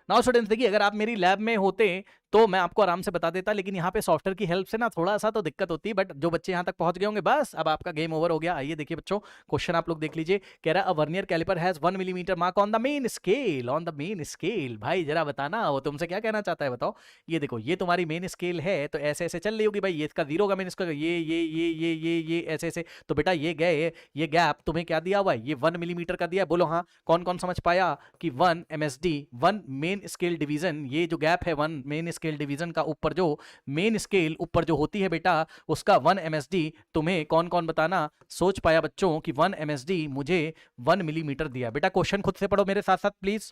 Now students देखिए, अगर आप मेरी लैब में होते तो मैं आपको आराम से बता देता, लेकिन यहाँ पे सॉफ्टवेयर की हेल्प से ना थोड़ा सा तो दिक्कत होती है, बट जो बच्चे यहाँ तक पहुंच गए होंगे बस अब आपका गेम ओवर हो गया। आइए देखिए बच्चों, क्वेश्चन आप लोग देख लीजिए। कह रहा है a vernier caliper has 1 millimetre mark on the main scale, on the main scale. भाई जरा बताना वो तुमसे क्या कहना चाहता है, बताओ। ये देखो, ये तुम्हारी मेन स्केल है, तो ऐसे ऐसे चल रही होगी भाई, ये इसका 0 का मेन स्केल, ये ऐसे ऐसे। तो बेटा ये गए, ये गैप तुम्हें क्या दिया हुआ है, ये 1 मिलीमीटर का दिया है। बोलो हाँ, कौन कौन समझ पाया कि 1 MSD, 1 मेन स्केल डिवीजन, ये जो गैप है 1 मेन स्केल डिवीजन का, ऊपर जो मेन स्केल ऊपर जो होती है बेटा, उसका 1 MSD तुम्हें कौन कौन बताना सोच पाया बच्चों कि 1 MSD मुझे 1 मिलीमीटर दिया। बेटा क्वेश्चन खुद से पढ़ो मेरे साथ साथ प्लीज,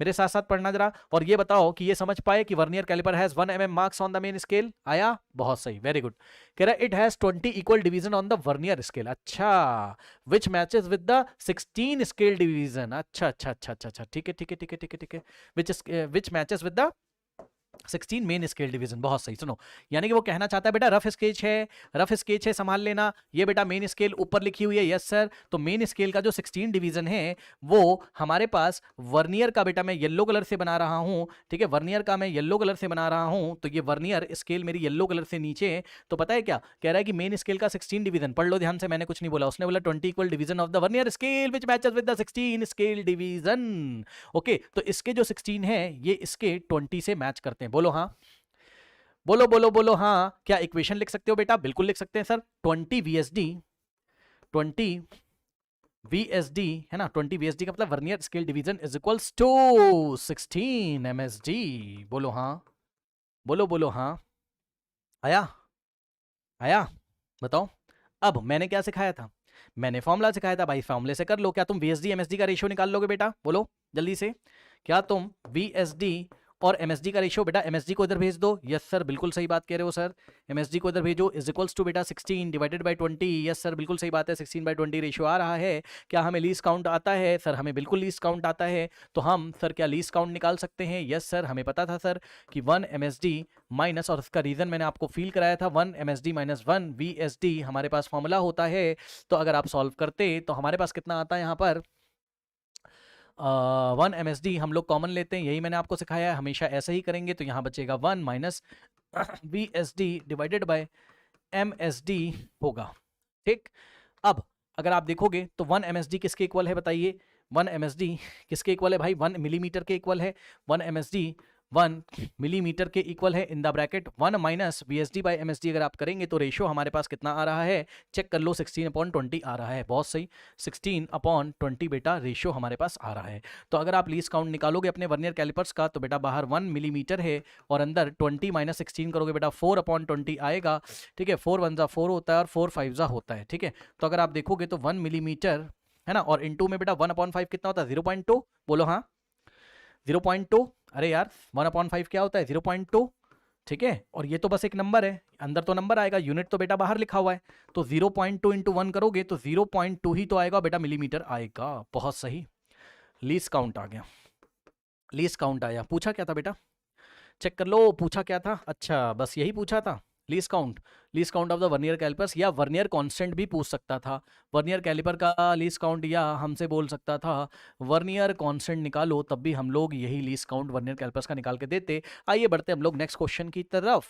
मेरे साथ साथ पढ़ना जरा, और ये बताओ कि ये समझ पाए कि vernier caliper has 1 mm marks on the main scale. आया, बहुत सही, वेरी गुड। कह रहा है it has 20 equal division on the vernier scale. अच्छा, which matches with the 16 scale division. अच्छा अच्छा अच्छा अच्छा अच्छा, ठीक है ठीक है ठीक है ठीक है ठीक है, which matches with the 16 main scale division. बहुत सही। सुनो, यानी कि वो कहना चाहता है बेटा रफ स्केच है, रफ स्केच है, संभाल लेना। ये बेटा मेन स्केल ऊपर लिखी हुई है, यस सर। तो मेन स्केल का जो 16 डिवीजन है वो हमारे पास वर्नियर का, बेटा मैं येलो कलर से बना रहा हूं, ठीक है, वर्नियर का मैं येलो कलर से बना रहा हूं। तो ये वर्नियर स्केल मेरी येलो कलर से नीचे है। तो पता है क्या कह रहा है कि मेन स्केल का 16 डिवीजन, पढ़ लो ध्यान से, मैंने कुछ नहीं बोला, उसने बोला 20 equal division of the vernier scale which matches with the 16 scale division. Okay, तो इसके जो 16 है ये इसके 20 से मैच करते हैं। बोलो हाँ, बोलो बोलो बोलो हाँ। क्या इक्वेशन लिख सकते हो बेटा? बिल्कुल लिख सकते हैं सर। 20 VSD, 20 VSD है ना, 20 VSD का मतलब vernier scale division is equals to 16 MSD। बोलो हाँ, बोलो बोलो हाँ। आया, आया, बताओ। अब मैंने क्या सिखाया था? मैंने फॉर्मूला सिखाया था भाई, फॉर्मूले से कर लो। क्या तुम VSD MSD का रेशियो निकाल लोगे बेटा? बोलो जल्दी से। क्या तुम VSD और MSD का रेशियो, बेटा MSD को इधर भेज दो। यस सर, बिल्कुल सही बात कह रहे हो सर, MSD को इधर भेजो। इज इक्वल्स टू बेटा 16 डिवाइडेड बाय 20। यस सर, बिल्कुल सही बात है, 16/20 रेशियो आ रहा है। क्या हमें लीस्ट काउंट आता है? सर हमें बिल्कुल लीस्ट काउंट आता है। तो हम सर क्या लीस्ट काउंट निकाल सकते हैं? यस सर, हमें पता था सर कि 1 MSD माइनस, और इसका रीजन मैंने आपको फील कराया था, 1 MSD माइनस 1 VSD हमारे पास फॉर्मूला होता है। तो अगर आप सॉल्व करते तो हमारे पास कितना आता है यहाँ पर? 1 MSD हम लोग कॉमन लेते हैं, यही मैंने आपको सिखाया है, हमेशा ऐसे ही करेंगे। तो यहाँ बचेगा 1 minus VSD divided by MSD होगा, ठीक। अब अगर आप देखोगे तो 1 MSD किसके इक्वल है बताइए? 1 MSD किसके इक्वल है भाई? 1 मिलीमीटर के इक्वल है। 1 MSD 1 मिलीमीटर के इक्वल है, in the bracket 1 minus VSD by MSD अगर आप करेंगे तो रेशियो हमारे पास कितना आ रहा है? चेक कर लो, 16/20 आ रहा है। बहुत सही, 16/20 बेटा रेशियो हमारे पास आ रहा है। तो अगर आप लीस्ट काउंट निकालोगे अपने वर्नियर कैलिपर्स का तो बेटा बाहर 1 मिलीमीटर है और अंदर 20 माइनस 16 करोगे बेटा 4/20 आएगा, ठीक है। 4 1 4 होता है और 4 5 होता है, ठीक है। तो अगर आप देखोगे तो 1 मिलीमीटर है ना, और इनटू में बेटा 1/5 कितना होता है? 0.2। बोलो हाँ, 0.2। अरे यार 1/5 क्या होता है? 0.2, ठीक है। और ये तो बस एक नंबर है, अंदर तो नंबर आएगा, यूनिट तो बेटा बाहर लिखा हुआ है। तो 0.2 इंटू 1 करोगे तो 0.2 ही तो आएगा बेटा, मिलीमीटर आएगा। बहुत सही, लीस्ट काउंट आ गया, लीस्ट काउंट आया। पूछा क्या था बेटा? चेक कर लो, पूछा क्या था? अच्छा बस यही पूछा था, least count, least count of the vernier calipers, या वर्नियर कांस्टेंट भी पूछ सकता था। वर्नियर कैलिपर का लीस्ट काउंट, या हमसे बोल सकता था वर्नियर कांस्टेंट निकालो, तब भी हम लोग यही लीस्ट काउंट वर्नियर कैलिपर्स का निकाल के देते। आइए बढ़ते हम लोग नेक्स्ट क्वेश्चन की तरफ।